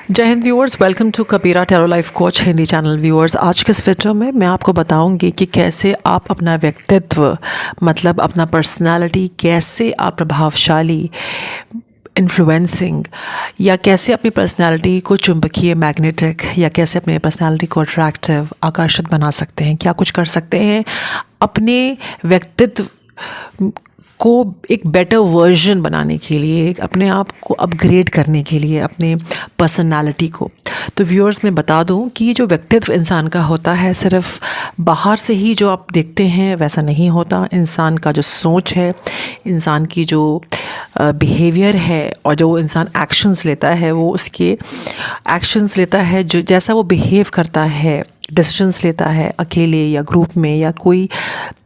जय हिंद viewers, welcome to Kabira tarot life coach Hindi channel. Viewers, आज के इस वीडियो में मैं आपको बताऊंगी कि कैसे आप अपना व्यक्तित्व मतलब अपना पर्सनालिटी कैसे आप प्रभावशाली इन्फ्लुएंसिंग या कैसे अपनी पर्सनालिटी को चुंबकीय मैग्नेटिक या कैसे अपने पर्सनालिटी को अट्रैक्टिव आकर्षित बना सकते हैं, क्या कुछ कर सकते हैं अपने व्यक्तित्व को एक बेटर वर्जन बनाने के लिए, अपने आप को अपग्रेड करने के लिए, अपने पर्सनालिटी को। तो व्यूअर्स, मैं बता दूं कि ये जो व्यक्तित्व इंसान का होता है सिर्फ बाहर से ही जो आप देखते हैं वैसा नहीं होता। इंसान का जो सोच है, इंसान की जो बिहेवियर है और जो इंसान एक्शंस लेता है वो उसके एक्शंस लेता है, जो जैसा वो बिहेव करता है, डिसीजंस लेता है अकेले या ग्रुप में या कोई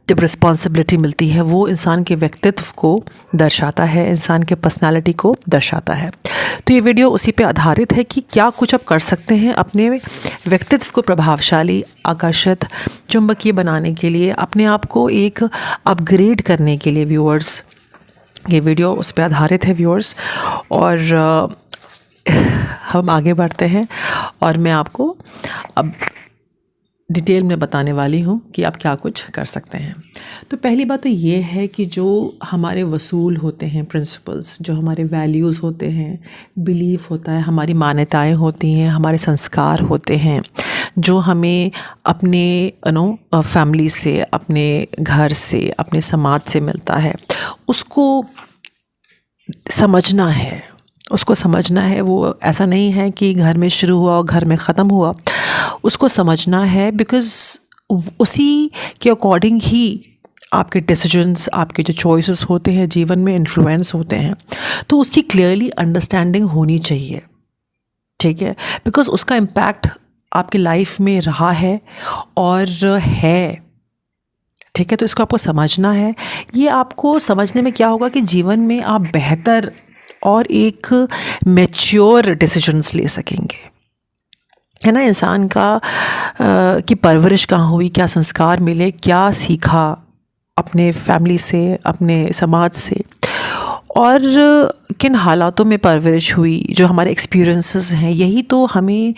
जब रिस्पॉन्सिबिलिटी मिलती है, वो इंसान के व्यक्तित्व को दर्शाता है, इंसान के पर्सनालिटी को दर्शाता है। तो ये वीडियो उसी पे आधारित है कि क्या कुछ आप कर सकते हैं अपने व्यक्तित्व को प्रभावशाली, आकर्षित, चुंबकीय बनाने के लिए, अपने आप को एक अपग्रेड करने के लिए। व्यूअर्स, ये वीडियो उस पर आधारित है व्यूअर्स, और हम आगे बढ़ते हैं और मैं आपको अब डिटेल में बताने वाली हूँ कि आप क्या कुछ कर सकते हैं। तो पहली बात तो ये है कि जो हमारे वसूल होते हैं प्रिंसिपल्स, जो हमारे वैल्यूज़ होते हैं, बिलीफ होता है, हमारी मान्यताएं होती हैं, हमारे संस्कार होते हैं, जो हमें अपने फैमिली से, अपने घर से, अपने समाज से मिलता है, उसको समझना है। उसको समझना है। वो ऐसा नहीं है कि घर में शुरू हुआ और घर में ख़त्म हुआ। उसको समझना है बिकॉज़ उसी के अकॉर्डिंग ही आपके डिसीजंस, आपके जो चॉइसेस होते हैं जीवन में इन्फ्लुएंस होते हैं। तो उसकी क्लियरली अंडरस्टैंडिंग होनी चाहिए, ठीक है, बिकॉज़ उसका इम्पैक्ट आपकी लाइफ में रहा है और है, ठीक है। तो इसको आपको समझना है। ये आपको समझने में क्या होगा कि जीवन में आप बेहतर और एक मैच्योर डिसीजंस ले सकेंगे, है ना। इंसान का की परवरिश कहाँ हुई, क्या संस्कार मिले, क्या सीखा अपने फैमिली से, अपने समाज से, और किन हालातों में परवरिश हुई, जो हमारे एक्सपीरियंसेस हैं, यही तो हमें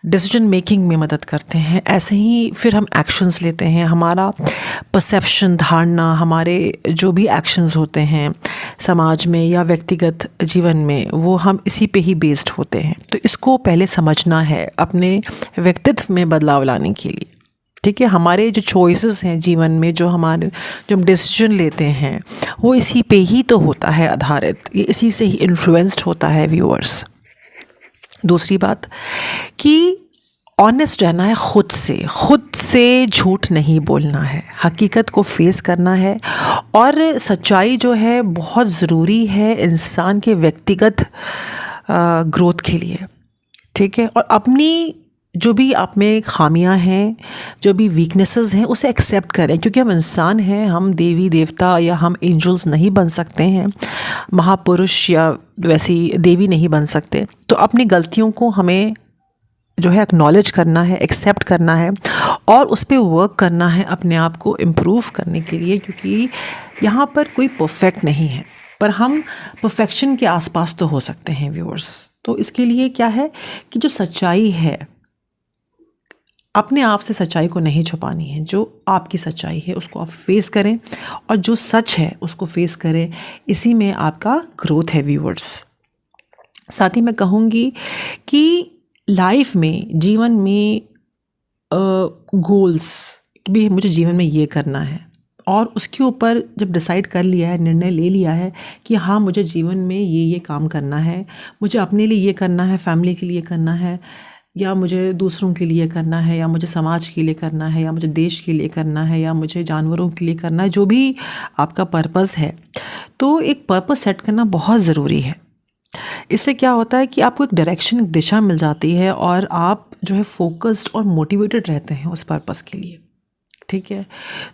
डिसीजन मेकिंग में मदद करते हैं। ऐसे ही फिर हम एक्शंस लेते हैं। हमारा परसेप्शन, धारणा, हमारे जो भी एक्शंस होते हैं समाज में या व्यक्तिगत जीवन में, वो हम इसी पे ही बेस्ड होते हैं। तो इसको पहले समझना है अपने व्यक्तित्व में बदलाव लाने के लिए, ठीक है। हमारे जो चॉइसेस हैं जीवन में, जो हम डिसीजन लेते हैं, वो इसी पे ही तो होता है आधारित, ये इसी से ही इन्फ्लुएंस्ड होता है व्यूअर्स। दूसरी बात कि ऑनेस्ट रहना है खुद से झूठ नहीं बोलना है, हकीकत को फेस करना है। और सच्चाई जो है बहुत ज़रूरी है इंसान के व्यक्तिगत ग्रोथ के लिए, ठीक है। और अपनी जो भी आप में खामियां हैं, जो भी वीकनेसेस हैं, उसे एक्सेप्ट करें, क्योंकि हम इंसान हैं, हम देवी देवता या हम एंजल्स नहीं बन सकते हैं, महापुरुष या वैसी देवी नहीं बन सकते। तो अपनी गलतियों को हमें जो है एक्नॉलेज करना है, एक्सेप्ट करना है और उस पर वर्क करना है अपने आप को इम्प्रूव करने के लिए, क्योंकि यहाँ पर कोई परफेक्ट नहीं है, पर हम परफेक्शन के आसपास तो हो सकते हैं व्यूअर्स। तो इसके लिए क्या है कि जो सच्चाई है, अपने आप से सच्चाई को नहीं छुपानी है। जो आपकी सच्चाई है उसको आप फेस करें और जो सच है उसको फेस करें। इसी में आपका ग्रोथ है व्यूअर्स। साथ ही मैं कहूँगी कि लाइफ में, जीवन में गोल्स भी, मुझे जीवन में ये करना है, और उसके ऊपर जब डिसाइड कर लिया है, निर्णय ले लिया है कि हाँ मुझे जीवन में ये काम करना है, मुझे अपने लिए ये करना है, फैमिली के लिए करना है, या मुझे दूसरों के लिए करना है, या मुझे समाज के लिए करना है, या मुझे देश के लिए करना है, या मुझे जानवरों के लिए करना है, जो भी आपका पर्पस है, तो एक पर्पस सेट करना बहुत ज़रूरी है। इससे क्या होता है कि आपको एक डायरेक्शन, एक दिशा मिल जाती है और आप जो है फोकस्ड और मोटिवेटेड रहते हैं उस पर्पस के लिए, ठीक है।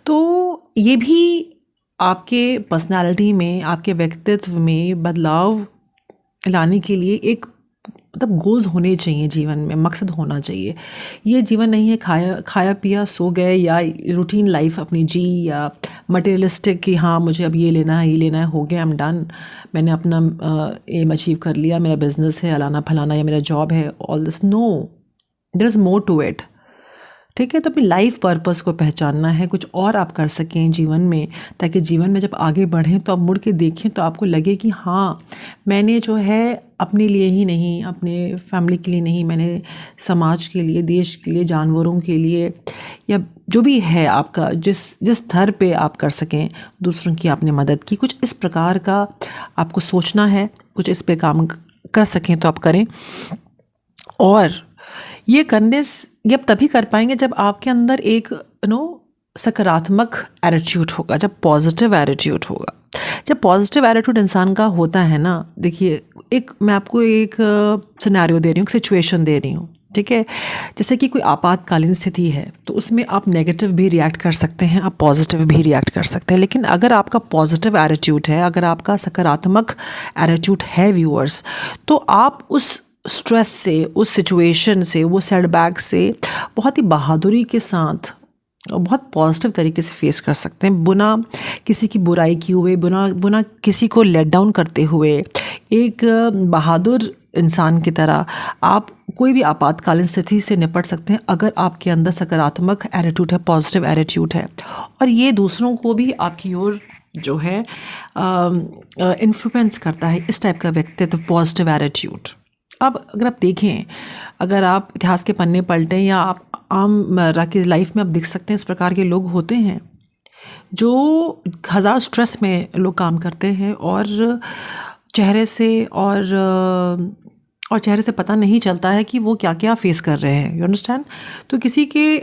तो ये भी आपके पर्सनालिटी में, आपके व्यक्तित्व में बदलाव लाने के लिए एक मतलब गोल्स होने चाहिए जीवन में, मकसद होना चाहिए। ये जीवन नहीं है खाया पिया सो गए या रूटीन लाइफ अपनी जी, या मटेरियलिस्टिक कि हाँ मुझे अब ये लेना है, ये लेना है, हो गया, आई एम डन, मैंने अपना एम अचीव कर लिया, मेरा बिजनेस है अलाना फलाना या मेरा जॉब है, all this, no, there is more to it. ठीक है, तो अपनी लाइफ पर्पस को पहचानना है, कुछ और आप कर सकें जीवन में, ताकि जीवन में जब आगे बढ़ें तो आप मुड़ के देखें तो आपको लगे कि हाँ मैंने जो है अपने लिए ही नहीं, अपने फैमिली के लिए नहीं, मैंने समाज के लिए, देश के लिए, जानवरों के लिए, या जो भी है आपका, जिस जिस स्तर पे आप कर सकें दूसरों की आपने मदद की, कुछ इस प्रकार का आपको सोचना है, कुछ इस पे काम कर सकें तो आप करें। और ये करने ये आप तभी कर पाएंगे जब आपके अंदर एक सकारात्मक एटीट्यूड होगा, जब पॉजिटिव एटीट्यूड होगा। जब पॉजिटिव एटीट्यूड इंसान का होता है ना, देखिए मैं आपको एक सिनेरियो दे रही हूँ, एक सिचुएशन दे रही हूँ, ठीक है, जैसे कि कोई आपातकालीन स्थिति है तो उसमें आप नेगेटिव भी रिएक्ट कर सकते हैं, आप पॉजिटिव भी रिएक्ट कर सकते हैं। लेकिन अगर आपका पॉजिटिव एटीट्यूड है, अगर आपका सकारात्मक एटीट्यूड है व्यूअर्स, तो आप उस स्ट्रेस से, उस सिचुएशन से, वो सेटबैक से बहुत ही बहादुरी के साथ और बहुत पॉजिटिव तरीके से फेस कर सकते हैं, बिना किसी की बुराई किए हुए, बिना किसी को लेट डाउन करते हुए। एक बहादुर इंसान की तरह आप कोई भी आपातकालीन स्थिति से निपट सकते हैं अगर आपके अंदर सकारात्मक एटीट्यूड है, पॉजिटिव एटीट्यूड है। और ये दूसरों को भी आपकी ओर जो है इन्फ्लुएंस करता है, इस टाइप का व्यक्तित्व, पॉजिटिव एटीट्यूड। अब अगर आप देखें, अगर आप इतिहास के पन्ने पलटें या आप आम की लाइफ में आप देख सकते हैं, इस प्रकार के लोग होते हैं जो हज़ार स्ट्रेस में लोग काम करते हैं और चेहरे से पता नहीं चलता है कि वो क्या क्या फेस कर रहे हैं, यू अंडरस्टैंड। तो किसी के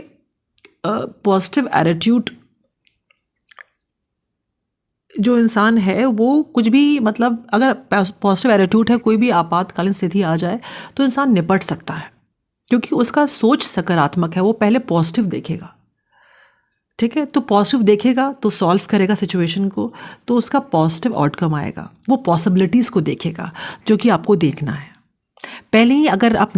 पॉजिटिव एटीट्यूड जो इंसान है वो कुछ भी, मतलब अगर पॉजिटिव एटीट्यूड है, कोई भी आपातकालीन स्थिति आ जाए तो इंसान निपट सकता है, क्योंकि उसका सोच सकारात्मक है, वो पहले पॉजिटिव देखेगा। ठीक है, तो पॉजिटिव देखेगा तो सॉल्व करेगा सिचुएशन को, तो उसका पॉजिटिव आउटकम आएगा। वो पॉसिबिलिटीज़ को देखेगा जो कि आपको देखना है। पहले ही अगर आप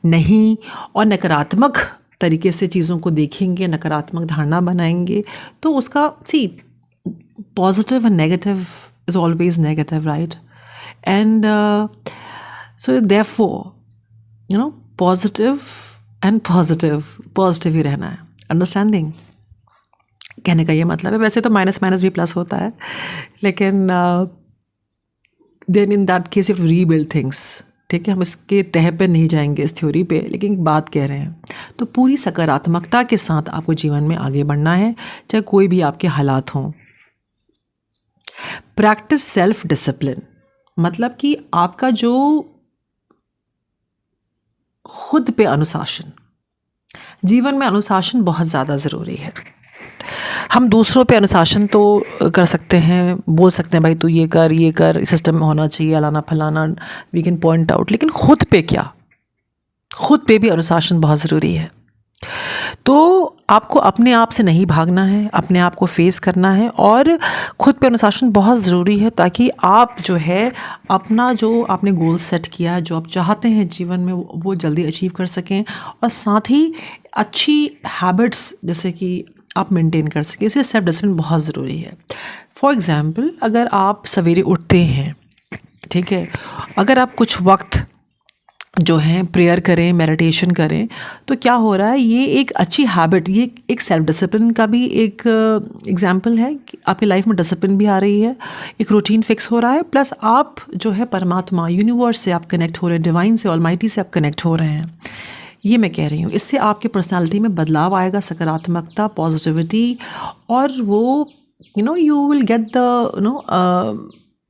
नहीं और नकारात्मक तरीके से चीज़ों को देखेंगे, नकारात्मक धारणा बनाएंगे, तो उसका positive and negative is always negative, right? And so therefore, positive ही रहना है, understanding। कहने का ये मतलब है, वैसे तो माइनस भी प्लस होता है, लेकिन then in that case you have to rebuild things। ठीक है, हम इसके तह पे नहीं जाएंगे, इस थ्योरी पे, लेकिन एक बात कह रहे हैं। तो पूरी सकारात्मकता के साथ आपको जीवन में आगे बढ़ना है, चाहे कोई भी आपके हालात हों। प्रैक्टिस सेल्फ डिसिप्लिन, मतलब कि आपका जो खुद पे अनुशासन, जीवन में अनुशासन बहुत ज़्यादा ज़रूरी है। हम दूसरों पे अनुशासन तो कर सकते हैं, बोल सकते हैं भाई तू ये कर, सिस्टम में होना चाहिए, अलाना फलाना, वी कैन पॉइंट आउट, लेकिन खुद पे क्या, खुद पे भी अनुशासन बहुत ज़रूरी है। तो आपको अपने आप से नहीं भागना है, अपने आप को फेस करना है, और खुद पे अनुशासन बहुत ज़रूरी है, ताकि आप जो है अपना जो आपने गोल सेट किया है, जो आप चाहते हैं जीवन में, वो जल्दी अचीव कर सकें, और साथ ही अच्छी हैबिट्स जैसे कि आप मेंटेन कर सकें। इसलिए सेल्फ डिसिप्लिन बहुत ज़रूरी है। फॉर एग्ज़ाम्पल, अगर आप सवेरे उठते हैं, ठीक है, अगर आप कुछ वक्त जो है प्रेयर करें, मेडिटेशन करें, तो क्या हो रहा है, ये एक अच्छी हैबिट, ये एक सेल्फ डिसिप्लिन का भी एक एग्जाम्पल है कि आपकी लाइफ में डिसिप्लिन भी आ रही है, एक रूटीन फिक्स हो रहा है, प्लस आप जो है परमात्मा, यूनिवर्स से आप कनेक्ट हो रहे हैं, डिवाइन से, ऑलमाइटी से आप कनेक्ट हो रहे हैं। ये मैं कह रही हूँ, इससे आपके पर्सनालिटी में बदलाव आएगा, सकारात्मकता, पॉजिटिविटी, और वो you will get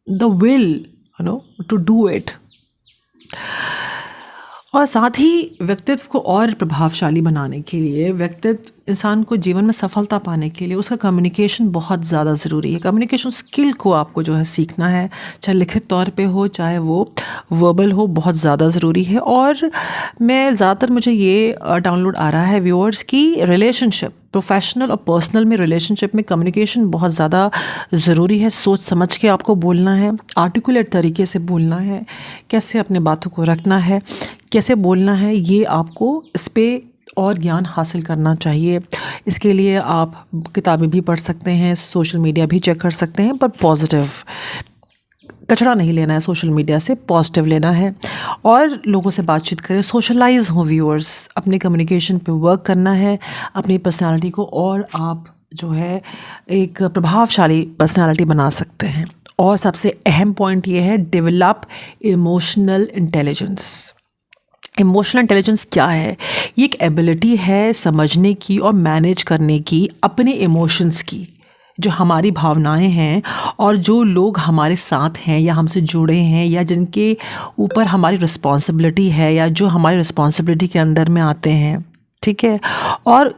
the will to do it. और साथ ही व्यक्तित्व को और प्रभावशाली बनाने के लिए, व्यक्तित्व इंसान को जीवन में सफलता पाने के लिए, उसका कम्युनिकेशन बहुत ज़्यादा ज़रूरी है। कम्युनिकेशन स्किल को आपको जो है सीखना है, चाहे लिखित तौर पे हो, चाहे वो वर्बल हो, बहुत ज़्यादा ज़रूरी है। और मैं ज़्यादातर मुझे ये डाउनलोड आ रहा है व्यूअर्स की रिलेशनशिप, प्रोफेशनल और पर्सनल में रिलेशनशिप में कम्युनिकेशन बहुत ज़्यादा ज़रूरी है। सोच समझ के आपको बोलना है, आर्टिकुलेट तरीके से बोलना है, कैसे अपने बातों को रखना है, कैसे बोलना है, ये आपको इस पर और ज्ञान हासिल करना चाहिए। इसके लिए आप किताबें भी पढ़ सकते हैं, सोशल मीडिया भी चेक कर सकते हैं, पर पॉजिटिव कचरा नहीं लेना है, सोशल मीडिया से पॉजिटिव लेना है और लोगों से बातचीत करें, सोशलाइज हों व्यूअर्स, अपने कम्युनिकेशन पे वर्क करना है, अपनी पर्सनालिटी को और आप जो है एक प्रभावशाली पर्सनालिटी बना सकते हैं। और सबसे अहम पॉइंट ये है, develop emotional intelligence. Emotional intelligence क्या है? ये एक एबिलिटी है समझने की और मैनेज करने की अपने इमोशंस की, जो हमारी भावनाएं हैं और जो लोग हमारे साथ हैं या हमसे जुड़े हैं या जिनके ऊपर हमारी रिस्पॉन्सिबिलिटी है या जो हमारी रिस्पॉन्सिबिलिटी के अंडर में आते हैं, ठीक है। और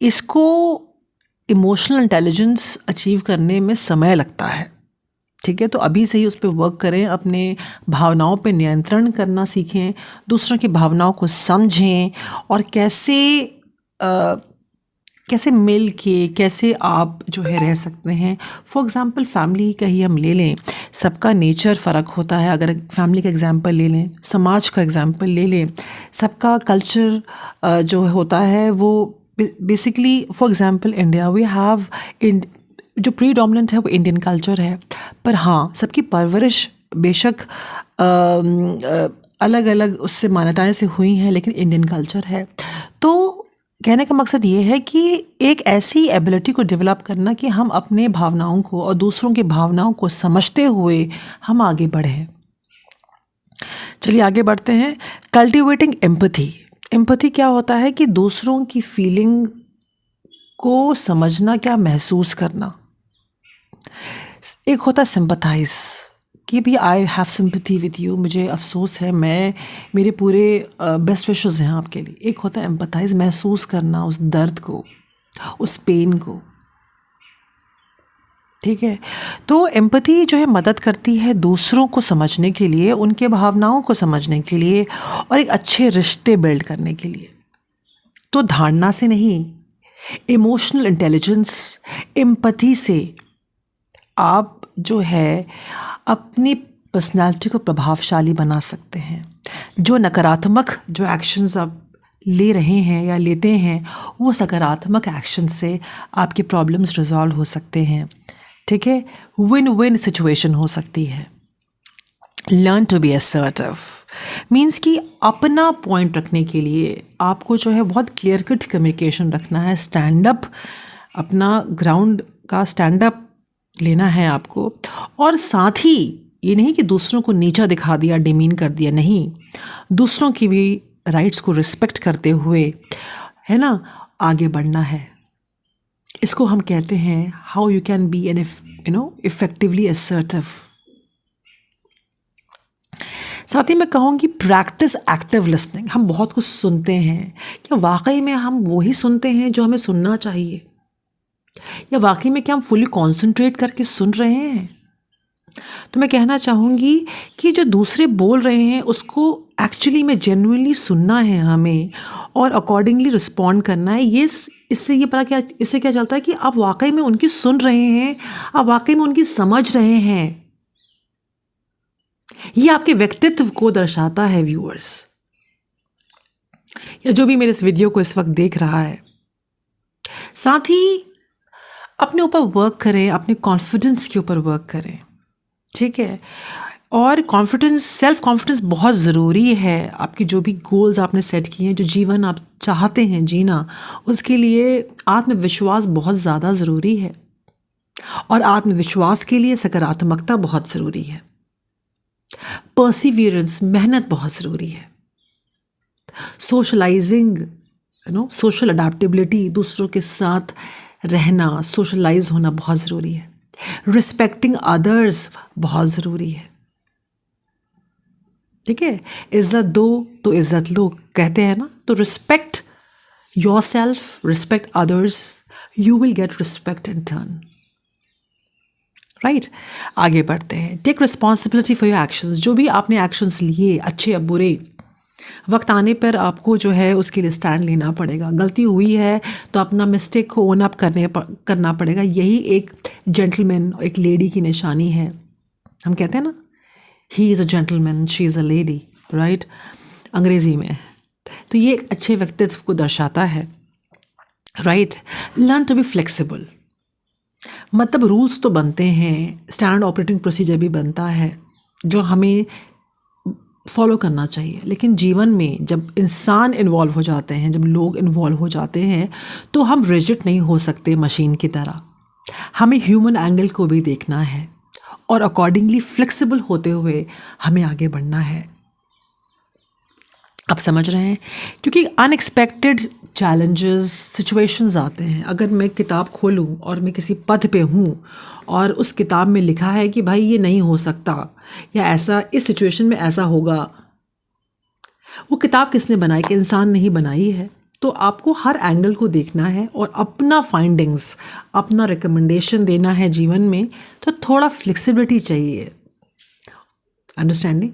इसको इमोशनल इंटेलिजेंस अचीव करने में समय लगता है, ठीक है। तो अभी से ही उस पर वर्क करें, अपने भावनाओं पे नियंत्रण करना सीखें, दूसरों की भावनाओं को समझें और कैसे मिल के कैसे आप जो है रह सकते हैं। फॉर एग्ज़ाम्पल फैमिली का ही हम ले लें, सबका नेचर फ़र्क होता है। अगर फैमिली का एग्ज़ाम्पल ले लें, समाज का एग्ज़ाम्पल ले लें, सबका कल्चर जो होता है वो basically, for example India, we have जो प्रीडोमिनेंट है वो इंडियन कल्चर है, पर हाँ सबकी परवरिश बेशक अलग अलग उससे मान्यताएं से हुई हैं, लेकिन इंडियन कल्चर है। तो कहने का मकसद ये है कि एक ऐसी एबिलिटी को डेवलप करना कि हम अपने भावनाओं को और दूसरों की भावनाओं को समझते हुए हम आगे बढ़ें। चलिए आगे बढ़ते हैं। Cultivating empathy. एम्पैथी क्या होता है कि दूसरों की फीलिंग को समझना, क्या महसूस करना। एक होता है सिंपथाइज, कि भी I have sympathy with you, मुझे अफसोस है, मेरे पूरे बेस्ट विशेस हैं आपके लिए। एक होता है एम्पथाइज, महसूस करना उस दर्द को, उस पेन को, ठीक है। तो एम्पैथी जो है मदद करती है दूसरों को समझने के लिए, उनके भावनाओं को समझने के लिए और एक अच्छे रिश्ते बिल्ड करने के लिए। तो धारणा से नहीं, इमोशनल इंटेलिजेंस, एम्पैथी से आप जो है अपनी पर्सनालिटी को प्रभावशाली बना सकते हैं। जो नकारात्मक जो एक्शंस आप ले रहे हैं या लेते हैं, वो सकारात्मक एक्शन से आपके प्रॉब्लम्स रिजॉल्व हो सकते हैं, ठीक है। विन विन सिचुएशन हो सकती है। Learn to be assertive means कि अपना पॉइंट रखने के लिए आपको जो है बहुत क्लियर कट कम्युनिकेशन रखना है, स्टैंड अप, अपना ग्राउंड का स्टैंड अप लेना है आपको। और साथ ही ये नहीं कि दूसरों को नीचा दिखा दिया, डिमीन कर दिया, नहीं, दूसरों की भी राइट्स को रिस्पेक्ट करते हुए, है ना, आगे बढ़ना है। इसको हम कहते हैं how you can be an effectively assertive. साथ ही मैं कहूँगी प्रैक्टिस एक्टिव लिसनिंग। हम बहुत कुछ सुनते हैं, क्या वाकई में हम वही सुनते हैं जो हमें सुनना चाहिए, या वाकई में क्या हम फुली कॉन्सेंट्रेट करके सुन रहे हैं। तो मैं कहना चाहूँगी कि जो दूसरे बोल रहे हैं उसको एक्चुअली में जेन्युइनली सुनना है हमें और अकॉर्डिंगली रिस्पॉन्ड करना है। ये इससे क्या चलता है कि आप वाकई में उनकी सुन रहे हैं, आप वाकई में उनकी समझ रहे हैं। ये आपके व्यक्तित्व को दर्शाता है व्यूअर्स, या जो भी मेरे इस वीडियो को इस वक्त देख रहा है। साथ ही अपने ऊपर वर्क करें, अपने कॉन्फिडेंस के ऊपर वर्क करें, ठीक है। और कॉन्फिडेंस, सेल्फ कॉन्फिडेंस बहुत ज़रूरी है। आपके जो भी गोल्स आपने सेट किए हैं, जो जीवन आप चाहते हैं जीना, उसके लिए आत्मविश्वास बहुत ज़्यादा ज़रूरी है। और आत्मविश्वास के लिए सकारात्मकता बहुत ज़रूरी है। परसिवियरेंस, मेहनत बहुत ज़रूरी है। सोशलाइजिंग, सोशल अडेप्टेबिलिटी, दूसरों के साथ रहना, सोशलाइज होना बहुत ज़रूरी है। रिस्पेक्टिंग अदर्स बहुत ज़रूरी है, ठीक है। इज़्ज़त दो तो इज़्ज़त लो, कहते हैं ना। तो respect yourself, respect others, you will get respect in turn, right. आगे बढ़ते हैं। Take responsibility for your actions. जो भी आपने एक्शंस लिए, अच्छे या बुरे, वक्त आने पर आपको जो है उसके लिए स्टैंड लेना पड़ेगा। गलती हुई है तो अपना मिस्टेक को ओन अप करना पड़ेगा। यही एक जेंटलमैन, एक लेडी की निशानी है। हम कहते हैं ना, he is a gentleman, she is a lady, right, अंग्रेज़ी में। तो ये एक अच्छे व्यक्तित्व को दर्शाता है, right. Learn to be flexible, मतलब रूल्स तो बनते हैं, स्टैंडर्ड ऑपरेटिंग प्रोसीजर भी बनता है जो हमें फॉलो करना चाहिए, लेकिन जीवन में जब इंसान इन्वॉल्व हो जाते हैं, जब लोग इन्वॉल्व हो जाते हैं, तो हम रिजिड नहीं हो सकते मशीन की तरह। हमें ह्यूमन एंगल को भी देखना है और अकॉर्डिंगली फ्लेक्सिबल होते हुए हमें आगे बढ़ना है। आप समझ रहे हैं, क्योंकि अनएक्सपेक्टेड चैलेंजेस सिचुएशंस आते हैं। अगर मैं किताब खोलूं और मैं किसी पद पे हूं और उस किताब में लिखा है कि भाई ये नहीं हो सकता या ऐसा इस सिचुएशन में ऐसा होगा, वो किताब किसने बनाई? कि इंसान ने ही बनाई है। तो आपको हर एंगल को देखना है और अपना फाइंडिंग्स, अपना रिकमेंडेशन देना है जीवन में, तो थोड़ा फ्लेक्सिबिलिटी चाहिए। Understanding?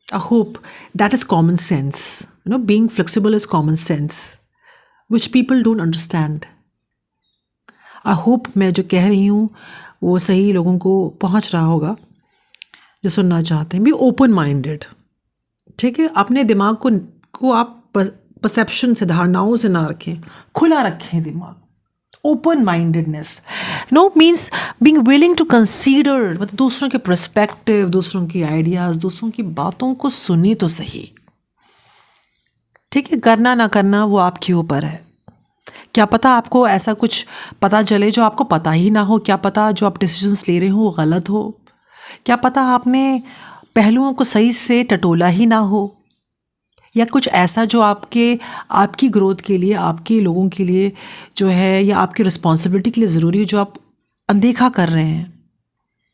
I hope that is common sense. Being flexible is common sense, which people don't understand. I hope मैं जो कह रही हूँ वो सही लोगों को पहुँच रहा होगा जो सुनना चाहते हैं। बी ओपन माइंडेड, ठीक है। अपने दिमाग को आप परसेप्शन से, धारणाओं से ना रखें, खुला रखें दिमाग। Open mindedness means being willing to consider, मतलब दूसरों के पर्सपेक्टिव, दूसरों की आइडियाज़, दूसरों की बातों को सुनिए तो सही, ठीक है। करना ना करना वो आपके ऊपर है। क्या पता आपको ऐसा कुछ पता चले जो आपको पता ही ना हो, क्या पता जो आप डिसीजंस ले रहे हो वो गलत हो, क्या पता आपने पहलुओं को सही से टटोला ही ना हो, या कुछ ऐसा जो आपकी ग्रोथ के लिए, आपके लोगों के लिए जो है, या आपकी रिस्पॉन्सिबिलिटी के लिए ज़रूरी है, जो आप अनदेखा कर रहे हैं।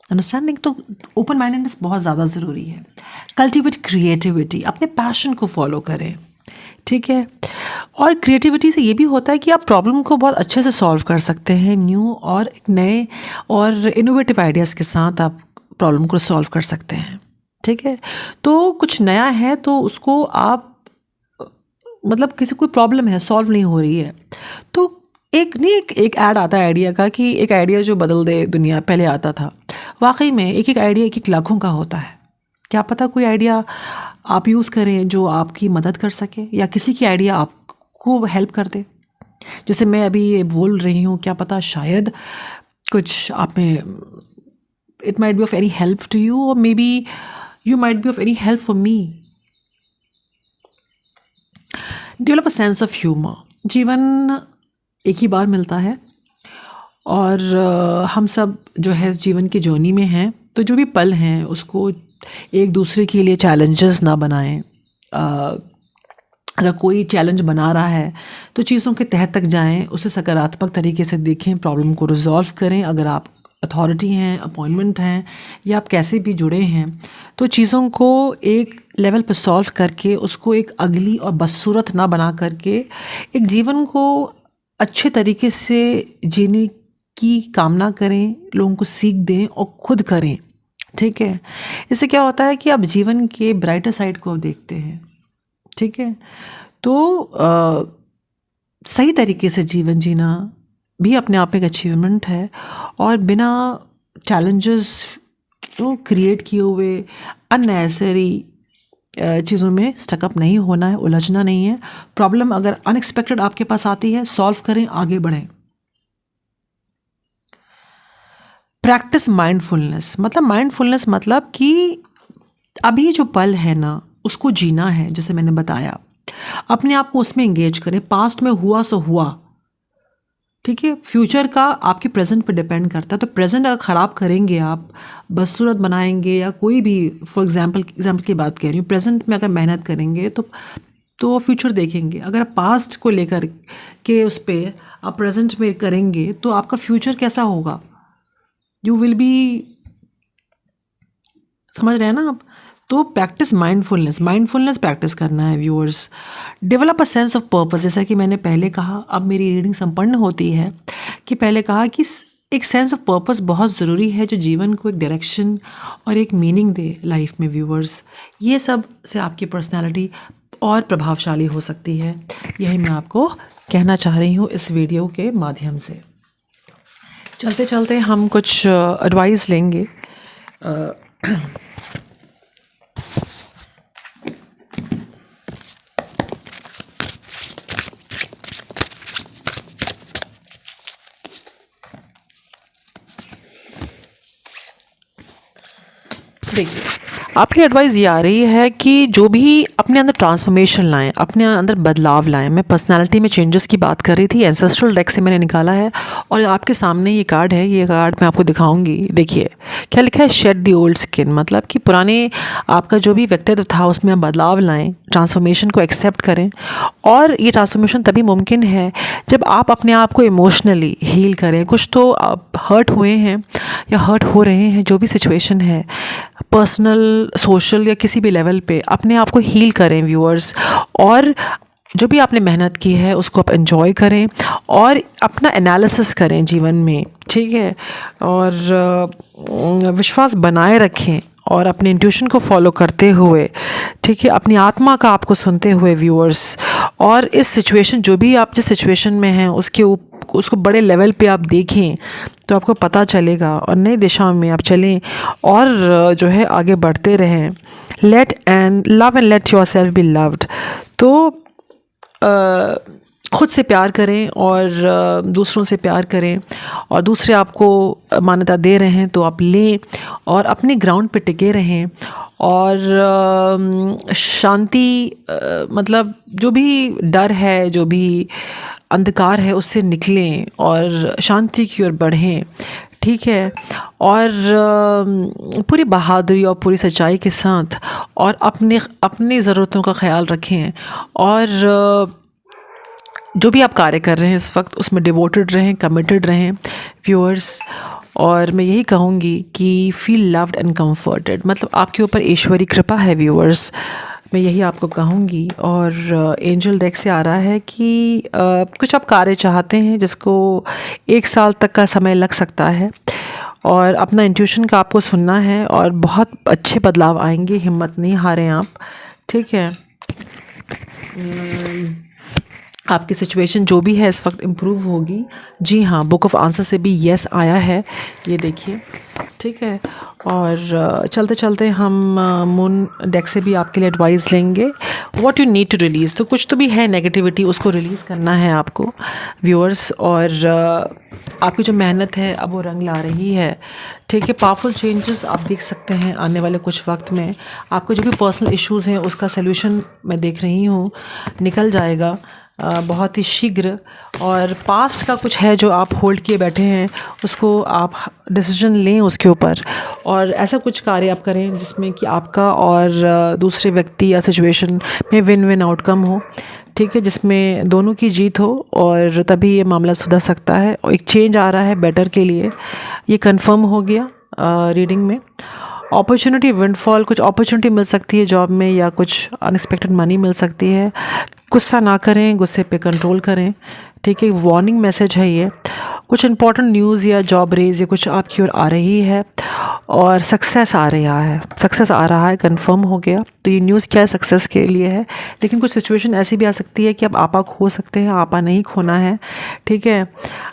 अंडरस्टैंडिंग? तो ओपन माइंडेडनेस बहुत ज़्यादा ज़रूरी है। कल्टिवेट क्रिएटिविटी, अपने पैशन को फॉलो करें, ठीक है। और क्रिएटिविटी से ये भी होता है कि आप प्रॉब्लम को बहुत अच्छे से सॉल्व कर सकते हैं। न्यू और नए और इनोवेटिव आइडियाज़ के साथ आप प्रॉब्लम को सॉल्व कर सकते हैं, ठीक है। तो कुछ नया है तो उसको आप, मतलब किसी कोई प्रॉब्लम है, सॉल्व नहीं हो रही है, तो एक ऐड आता है आइडिया का कि एक आइडिया जो बदल दे दुनिया, पहले आता था। वाकई में एक आइडिया एक लाखों का होता है। क्या पता कोई आइडिया आप यूज़ करें जो आपकी मदद कर सके, या किसी की आइडिया आपको हेल्प कर दे। जैसे मैं अभी ये बोल रही हूँ, क्या पता शायद कुछ आप में, it might be of any help to you, और maybe you might be of any help for me. Develop a sense of humour. जीवन एक ही बार मिलता है और हम सब जो है जीवन की जर्नी में हैं, तो जो भी पल हैं उसको एक दूसरे के लिए चैलेंजेस ना बनाएं। अगर कोई चैलेंज बना रहा है तो चीज़ों के तह तक जाएं, उसे सकारात्मक तरीके से देखें, प्रॉब्लम को रिजॉल्व करें। अगर आप अथॉरिटी हैं, अपॉइंटमेंट हैं, या आप कैसे भी जुड़े हैं, तो चीज़ों को एक लेवल पर सॉल्व करके उसको एक अगली और बदसूरत ना बना करके एक जीवन को अच्छे तरीके से जीने की कामना करें, लोगों को सीख दें और खुद करें, ठीक है। इससे क्या होता है कि आप जीवन के ब्राइटर साइड को देखते हैं, ठीक है। तो सही तरीके से जीवन जीना भी अपने आप में एक अचीवमेंट है, और बिना चैलेंजेस तो क्रिएट किए हुए अननेसेसरी चीज़ों में स्टकअप नहीं होना है, उलझना नहीं है। प्रॉब्लम अगर अनएक्सपेक्टेड आपके पास आती है, सॉल्व करें, आगे बढ़ें। प्रैक्टिस माइंडफुलनेस, मतलब कि अभी जो पल है ना उसको जीना है। जैसे मैंने बताया, अपने आप को उसमें एंगेज करें। पास्ट में हुआ सो हुआ, ठीक है। फ्यूचर का आपके प्रेजेंट पे डिपेंड करता है। तो प्रेजेंट अगर ख़राब करेंगे, आप बदसूरत बनाएंगे, या कोई भी, फॉर एग्जांपल की बात कह रही हूँ, प्रेजेंट में अगर मेहनत करेंगे तो फ्यूचर देखेंगे। अगर आप पास्ट को लेकर के उस पर आप प्रेजेंट में करेंगे तो आपका फ्यूचर कैसा होगा? यू विल बी, समझ रहे हैं ना आप? तो प्रैक्टिस माइंडफुलनेस प्रैक्टिस करना है viewers. Develop a sense of purpose, जैसा कि मैंने पहले कहा, अब मेरी रीडिंग संपन्न होती है, कि पहले कहा कि एक सेंस ऑफ पर्पस बहुत ज़रूरी है जो जीवन को एक डायरेक्शन और एक मीनिंग दे लाइफ में व्यूअर्स। ये सब से आपकी पर्सनालिटी और प्रभावशाली हो सकती है। यही मैं आपको कहना चाह रही हूँ इस वीडियो के माध्यम से। चलते चलते हम कुछ एडवाइस लेंगे। देखिए, आपकी एडवाइस ये आ रही है कि जो भी अपने अंदर ट्रांसफॉर्मेशन लाएं, अपने अंदर बदलाव लाएं। मैं पर्सनालिटी में चेंजेस की बात कर रही थी, एंसेस्ट्रल डेक से मैंने निकाला है और आपके सामने ये कार्ड है, ये कार्ड मैं आपको दिखाऊंगी। देखिए क्या लिखा है, शेड द ओल्ड स्किन, मतलब कि पुराने आपका जो भी व्यक्तित्व था उसमें आप बदलाव लाएं, ट्रांसफॉर्मेशन को एक्सेप्ट करें। और ये ट्रांसफॉर्मेशन तभी मुमकिन है जब आप अपने आप को इमोशनली हील करें। कुछ तो आप हर्ट हुए हैं या हर्ट हो रहे हैं, जो भी सिचुएशन है, पर्सनल, सोशल या किसी भी लेवल पे अपने आप को हील करें व्यूअर्स। और जो भी आपने मेहनत की है उसको आप एंजॉय करें और अपना एनालिसिस करें जीवन में, ठीक है। और विश्वास बनाए रखें और अपने इंट्यूशन को फॉलो करते हुए, ठीक है, अपनी आत्मा का आपको सुनते हुए व्यूअर्स। और इस सिचुएशन, जो भी आप जिस सिचुएशन में हैं उसको बड़े लेवल पे आप देखें तो आपको पता चलेगा और नई दिशा में आप चलें और जो है आगे बढ़ते रहें। Let and love and let yourself be loved. तो खुद से प्यार करें और दूसरों से प्यार करें, और दूसरे आपको मान्यता दे रहे हैं तो आप लें और अपने ग्राउंड पे टिके रहें। और शांति, मतलब जो भी डर है, जो भी अंधकार है, उससे निकलें और शांति की ओर बढ़ें, ठीक है। और पूरी बहादुरी और पूरी सच्चाई के साथ और अपने ज़रूरतों का ख्याल रखें। और जो भी आप कार्य कर रहे हैं इस वक्त उसमें डिवोटेड रहें, कमिटेड रहें व्यूअर्स। और मैं यही कहूँगी कि फील लव्ड एंड कंफर्टेड, मतलब आपके ऊपर ईश्वरी कृपा है व्यूअर्स, मैं यही आपको कहूँगी। और एंजल डेक से आ रहा है कि कुछ आप कार्य चाहते हैं जिसको 1 साल तक का समय लग सकता है, और अपना इंट्यूशन का आपको सुनना है और बहुत अच्छे बदलाव आएंगे, हिम्मत नहीं हारें आप, ठीक है। आपकी सिचुएशन जो भी है इस वक्त इम्प्रूव होगी। जी हाँ, बुक ऑफ आंसर से भी येस आया है, ये देखिए, ठीक है। और चलते चलते हम मून डेक से भी आपके लिए एडवाइस लेंगे, what you need to release. तो कुछ तो भी है नेगेटिविटी, उसको रिलीज़ करना है आपको व्यूअर्स। और आपकी जो मेहनत है अब वो रंग ला रही है, ठीक है। पावरफुल चेंजेस आप देख सकते हैं आने वाले कुछ वक्त में। आपको जो भी पर्सनल इश्यूज़ हैं उसका सल्यूशन मैं देख रही हूँ निकल जाएगा बहुत ही शीघ्र। और पास्ट का कुछ है जो आप होल्ड किए बैठे हैं, उसको आप डिसीजन लें उसके ऊपर, और ऐसा कुछ कार्य आप करें जिसमें कि आपका और दूसरे व्यक्ति या सिचुएशन में विन विन आउटकम हो, ठीक है, जिसमें दोनों की जीत हो। और तभी ये मामला सुधर सकता है और एक चेंज आ रहा है बेटर के लिए, ये कंफर्म हो गया रीडिंग में। अपॉर्चुनिटी विंडफॉल, कुछ अपॉर्चुनिटी मिल सकती है जॉब में, या कुछ अनएक्सपेक्टेड मनी मिल सकती है। गुस्सा ना करें, गुस्से पे कंट्रोल करें, ठीक है। वार्निंग मैसेज है ये। कुछ इंपॉर्टेंट न्यूज़ या जॉब रेज या कुछ आपकी ओर आ रही है, और सक्सेस आ रहा है, सक्सेस आ रहा है, कंफर्म हो गया। तो ये न्यूज़ क्या है, सक्सेस के लिए है। लेकिन कुछ सिचुएशन ऐसी भी आ सकती है कि आप आपा खो सकते हैं, आपा नहीं खोना है, ठीक है।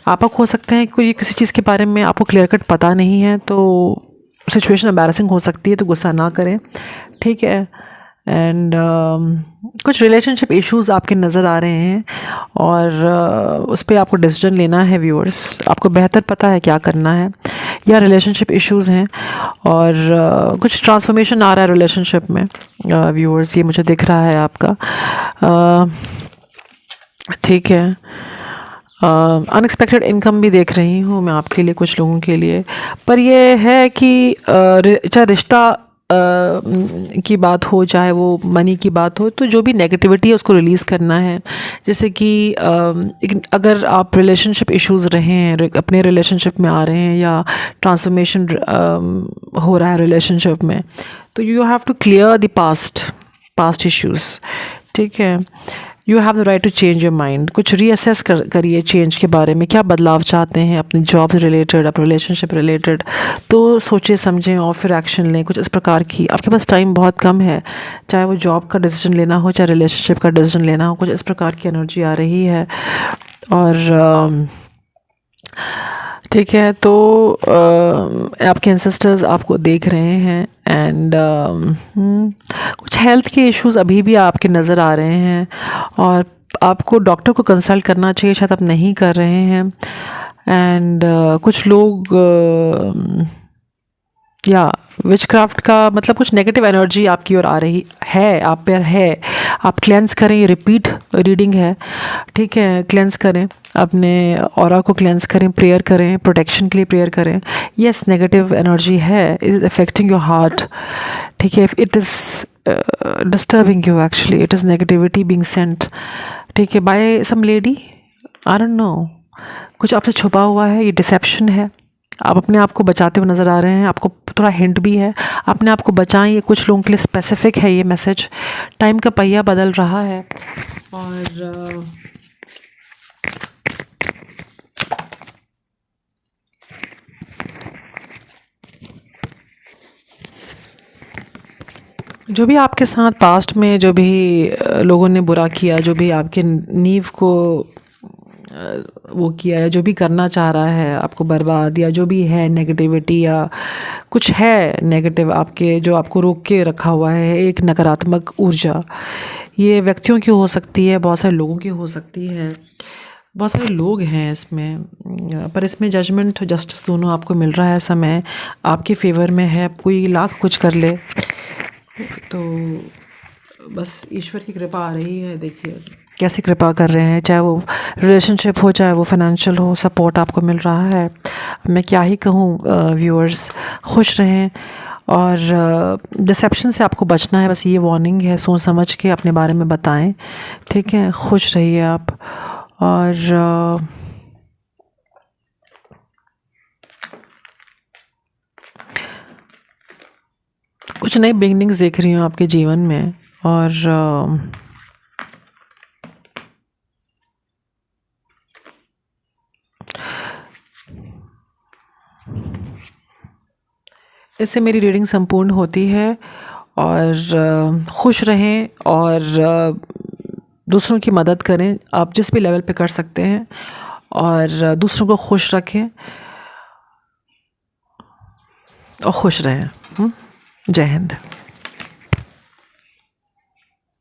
आपा खो सकते हैं, कोई किसी चीज़ के बारे में आपको क्लियर कट पता नहीं है तो सिचुएशन एम्बैरसिंग हो सकती है, तो गुस्सा ना करें, ठीक है। एंड कुछ रिलेशनशिप इश्यूज़ आपके नज़र आ रहे हैं, और उस पर आपको डिसीजन लेना है व्यूअर्स। आपको बेहतर पता है क्या करना है, या रिलेशनशिप इश्यूज़ हैं, और कुछ ट्रांसफॉर्मेशन आ रहा है रिलेशनशिप में व्यूअर्स, ये मुझे दिख रहा है आपका, ठीक है। अनएक्सपेक्टेड इनकम भी देख रही हूँ मैं आपके लिए, कुछ लोगों के लिए। पर ये है कि चाहे रिश्ता की बात हो, चाहे वो मनी की बात हो, तो जो भी नेगेटिविटी है उसको रिलीज़ करना है। जैसे कि अगर आप रिलेशनशिप इश्यूज़ रहे हैं, अपने रिलेशनशिप में आ रहे हैं, या ट्रांसफॉर्मेशन हो रहा है रिलेशनशिप में, तो you have to clear the past issues, ठीक है। You have the right to change your mind. कुछ रीअसेस करिए चेंज के बारे में, क्या बदलाव चाहते हैं अपनी जॉब से रिलेटेड, अपने रिलेशनशिप रिलेटेड। तो सोचिए समझें और फिर एक्शन लें, कुछ इस प्रकार की। आपके पास टाइम बहुत कम है, चाहे वो जॉब का डिसीजन लेना हो, चाहे रिलेशनशिप का डिसीजन लेना हो, कुछ इस प्रकार की एनर्जी आ रही है। और ठीक है, तो आपके एंसेस्टर्स आपको देख रहे हैं। एंड कुछ हेल्थ के इश्यूज़ अभी भी आपके नज़र आ रहे हैं, और आपको डॉक्टर को कंसल्ट करना चाहिए, शायद आप नहीं कर रहे हैं। एंड कुछ लोग या विचक्राफ्ट का मतलब कुछ नेगेटिव एनर्जी आपकी ओर आ रही है, आप पर है। आप क्लेंस करें, ये रिपीट रीडिंग है, ठीक है। क्लेंस करें, अपने ऑरा को क्लेंस करें, प्रेयर करें, प्रोटेक्शन के लिए प्रेयर करें। यस, नेगेटिव एनर्जी है, इज अफेक्टिंग योर हार्ट, ठीक है। It is disturbing you, actually it is negativity being sent, ठीक है, by some lady, I don't know. कुछ आपसे छुपा हुआ है, ये डिसेप्शन है। आप अपने आप को बचाते हुए नज़र आ रहे हैं, आपको थोड़ा हिंट भी है, अपने आप को बचाएं। ये कुछ लोगों के लिए स्पेसिफिक है ये मैसेज। टाइम का पहिया बदल रहा है और जो भी आपके साथ पास्ट में जो भी लोगों ने बुरा किया, जो भी आपके नींव को वो किया है, जो भी करना चाह रहा है आपको बर्बाद, या जो भी है नेगेटिविटी या कुछ है नेगेटिव आपके, जो आपको रोक के रखा हुआ है, एक नकारात्मक ऊर्जा, ये व्यक्तियों की हो सकती है, बहुत सारे लोगों की हो सकती है, बहुत सारे लोग हैं इसमें, पर इसमें जजमेंट जस्टिस दोनों आपको मिल रहा है। समय आपके फेवर में है, कोई लाख कुछ कर ले तो बस ईश्वर की कृपा आ रही है। देखिए कैसे कृपा कर रहे हैं, चाहे वो रिलेशनशिप हो, चाहे वो फाइनेंशियल हो, सपोर्ट आपको मिल रहा है। मैं क्या ही कहूँ, व्यूअर्स खुश रहें और डिसेप्शन से आपको बचना है, बस ये वार्निंग है। सोच समझ के अपने बारे में बताएं, ठीक है। खुश रहिए आप और कुछ नई बिगनिंग्स देख रही हूँ आपके जीवन में और इससे मेरी रीडिंग संपूर्ण होती है। और खुश रहें और दूसरों की मदद करें, आप जिस भी लेवल पे कर सकते हैं, और दूसरों को खुश रखें और खुश रहें। जय हिंद।